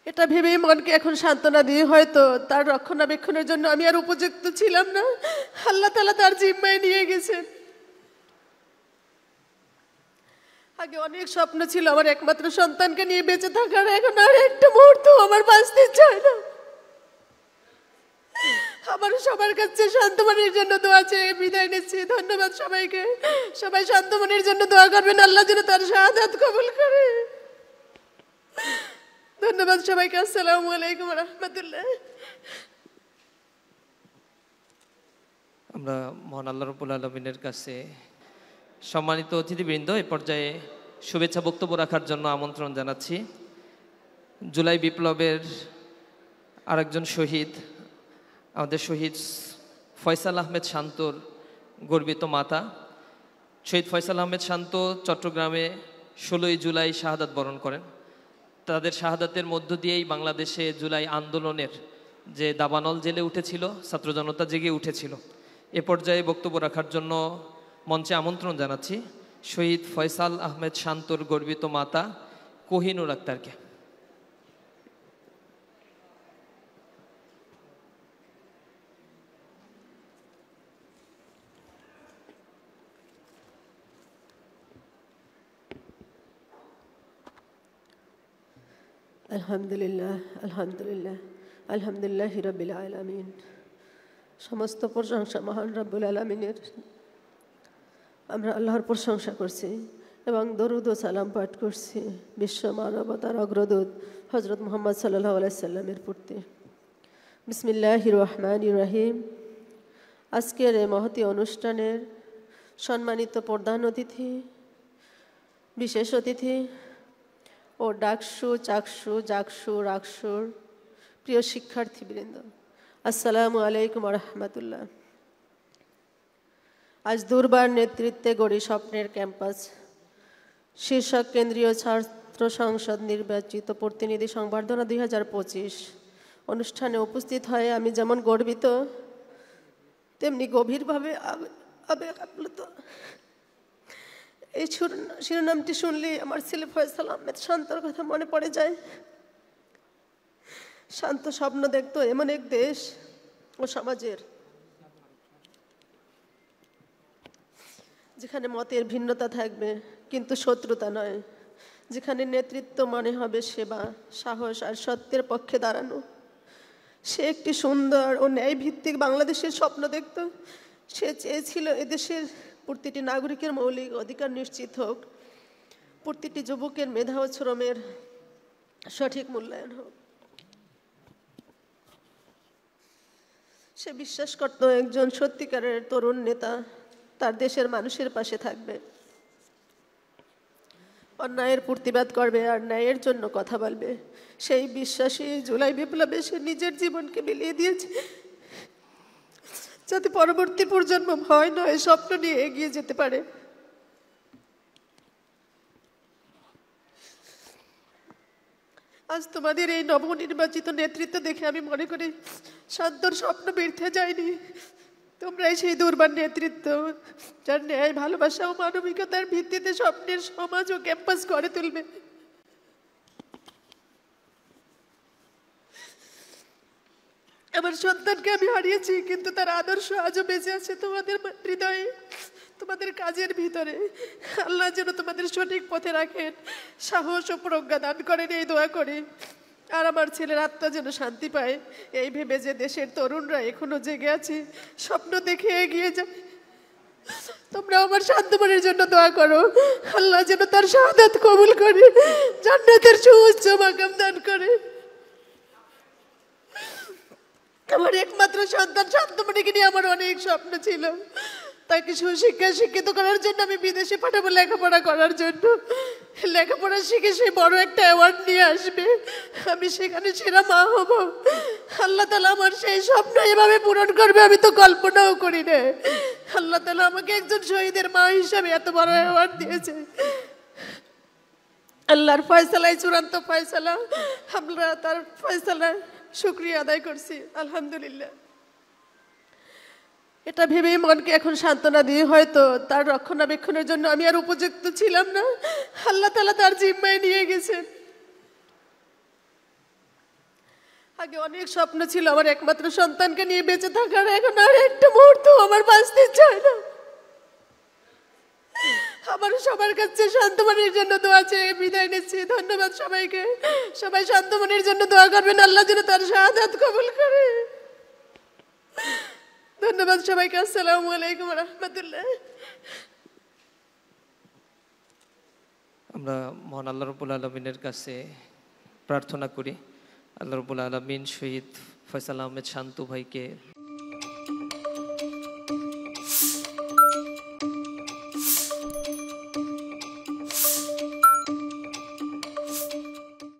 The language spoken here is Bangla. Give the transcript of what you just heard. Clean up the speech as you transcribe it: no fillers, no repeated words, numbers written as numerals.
এটা ভেবেই মনকে এখন সান্ত্বনা দিয়ে হয়তো তার রক্ষণাবেক্ষণের জন্য আমি আর উপযুক্ত ছিলাম না। আল্লাহ তাআলা তার জিম্মায় নিয়ে গেছেন। আগে অনেক স্বপ্ন ছিল আমার একমাত্র সন্তানকে নিয়ে বেঁচে থাকার, এখন আর একটা মুহূর্ত আমার বাঁচতে চায় না। আমার সবার কাছে শান্তমনের জন্য দোয়া চেয়ে বিদায় নিচ্ছি। ধন্যবাদ সবাইকে। সবাই শান্তমনের জন্য দোয়া করবেন, আল্লাহ যেন তার শাহাদাত কবুল করে। ধন্যবাদ সবাইকে। আসসালামু আলাইকুম ওয়া রাহমাতুল্লাহ। আমরা মহান আল্লাহ রাব্বুল আলামিনের কাছে সম্মানিত অতিথিবৃন্দ এ পর্যায়ে শুভেচ্ছা বক্তব্য রাখার জন্য আমন্ত্রণ জানাচ্ছি। জুলাই বিপ্লবের আরেকজন শহীদ, আমাদের শহীদ ফয়সাল আহমেদ শান্তর গর্বিত মাতা। শহীদ ফয়সাল আহমেদ শান্ত চট্টগ্রামে 16ই জুলাই শাহাদাত বরণ করেন। তাদের শাহাদাতের মধ্য দিয়েই বাংলাদেশে জুলাই আন্দোলনের যে দাবানল জেলে উঠেছিল, ছাত্র জনতা জেগে উঠেছিল। এ পর্যায়ে বক্তব্য রাখার জন্য মঞ্চে আমন্ত্রণ জানাচ্ছি শহীদ ফয়সাল আহমেদ শান্তর গর্বিত মাতা কোহিনুর আক্তারকে। আলহামদুলিল্লাহ, আলহামদুলিল্লাহ, আলহামদুলিল্লাহ রাব্বিল আলামিন। সমস্ত প্রশংসা মহান রব্বুল আলামিনের। আমরা আল্লাহর প্রশংসা করছি এবং দরুদ ও সালাম পাঠ করছি বিশ্ব মানবতার অগ্রদূত হযরত মুহাম্মদ সাল্লাল্লাহু আলাইহি সাল্লামের প্রতি। বিসমিল্লাহির রহমানির রহিম। আজকের এই মহতী অনুষ্ঠানের সম্মানিত প্রধান অতিথি, বিশেষ অতিথি ও ডাকসু, চাকসু, জাকসু, রাকসুর প্রিয় শিক্ষার্থীবৃন্দ, আসসালামু আলাইকুম ওয়া রাহমাতুল্লাহ। আজ দুর্বার নেতৃত্বে গড়ি স্বপ্নের ক্যাম্পাস শীর্ষক কেন্দ্রীয় ছাত্র সংসদ নির্বাচিত প্রতিনিধি সংবর্ধনা 2025 অনুষ্ঠানে উপস্থিত হয়ে আমি যেমন গর্বিত তেমনি গভীরভাবে আবেগাপ্লুত। এই শিরোনামটি শুনলেই আমার ছেলে ফয়সাল আহমেদ শান্তর কথা মনে পড়ে যায়। শান্ত স্বপ্ন দেখত এমন এক দেশ ও সমাজের যেখানে মতের ভিন্নতা থাকবে কিন্তু শত্রুতা নয়, যেখানে নেতৃত্ব মানে হবে সেবা, সাহস আর সত্যের পক্ষে দাঁড়ানো। সে একটি সুন্দর ও ন্যায়ভিত্তিক বাংলাদেশের স্বপ্ন দেখত। সে চেয়েছিল এদেশের প্রতিটি নাগরিকের মৌলিক অধিকার নিশ্চিত হোক, প্রতিটি যুবকের মেধা ও শ্রমের সঠিক মূল্যায়ন হোক। সে বিশ্বাস করত একজন সত্যিকারের তরুণ নেতা তার দেশের মানুষের পাশে থাকবে, অন্যায়ের প্রতিবাদ করবে আর ন্যায়ের জন্য কথা বলবে। সেই বিশ্বাসে জুলাই বিপ্লবে সে নিজের জীবনকে বিলিয়ে দিয়েছে যাতে পরবর্তী প্রজন্ম ভয় নয় স্বপ্ন নিয়ে এগিয়ে যেতে পারে। আজ তোমাদের এই নবনির্বাচিত নেতৃত্ব দেখে আমি মনে করি শান্তর স্বপ্ন বৃথা যায়নি। তোমরাই সেই দুর্বার নেতৃত্ব যার ন্যায়, ভালোবাসা ও মানবিকতার ভিত্তিতে স্বপ্নের সমাজ ও ক্যাম্পাস গড়ে তুলবে। আমার সন্তানকে আমি হারিয়েছি, কিন্তু তার আদর্শ আজও বেঁচে আছে তোমাদের হৃদয়ে, তোমাদের কাজের ভিতরে। আল্লাহ যেন তোমাদের সঠিক পথে রাখেন, সাহস ও প্রজ্ঞা দান করেন এই দোয়া করি। আর আমার ছেলের আত্মা যেন শান্তি পায় এই ভেবে যে দেশের তরুণরা এখনো জেগে আছে, স্বপ্ন দেখে এগিয়ে যায়। তোমরা আমার শান্তমনের জন্য দোয়া করো, আল্লাহ যেন তার শাহাদাত কবুল করে, জান্নাতের সুউচ্চ মাকাম দান করে। আমার একমাত্র সন্তান শান্তমণিকে নিয়ে আমার অনেক স্বপ্ন ছিল। তাকে সুশিক্ষায় শিক্ষিত করার জন্য আমি বিদেশে পাঠাবো, লেখাপড়া করার জন্য। লেখাপড়া শিখে সে বড় একটা অ্যাওয়ার্ড নিয়ে আসবে, আমি সেখানে সেরা মা হব। আল্লাহ তাআলা আমার সেই স্বপ্ন এভাবে পূরণ করবে আমি তো কল্পনাও করি না। আল্লাহ তাআলা আমাকে একজন শহীদের মা হিসাবে এত বড় অ্যাওয়ার্ড দিয়েছে। আল্লাহর ফয়সালাই চূড়ান্ত ফয়সালা, আমরা তার ফয়সালা শুকরিয়া আদায় করছি। আলহামদুলিল্লাহ। এটা ভেবেই মনকে এখন সান্ত্বনা দিয়ে হয়তো তার রক্ষণাবেক্ষণের জন্য আমি আর উপযুক্ত ছিলাম না। আল্লাহ তাআলা তার জিম্মায় নিয়ে গেছেন। আগে অনেক স্বপ্ন ছিল আমার একমাত্র সন্তানকে নিয়ে বেঁচে থাকার, এখন আর একটা মুহূর্ত আমার বাঁচতে চায় না। আমার সবার কাছে শান্তমনির জন্য দোয়া চেয়ে বিদায় নিচ্ছি। ধন্যবাদ সবাইকে। সবাই শান্তমনির জন্য দোয়া করবেন, আল্লাহ যেন তার শাহাদাত কবুল করে। ধন্যবাদ সবাইকে। আসসালামু আলাইকুম ওয়া রাহমাতুল্লাহ। আমরা মহান আল্লাহ রাব্বুল আলামিনের কাছে প্রার্থনা করি, আল্লাহ রাব্বুল আলামিন শহীদ ফয়সাল আহমেদ শান্তু ভাইকে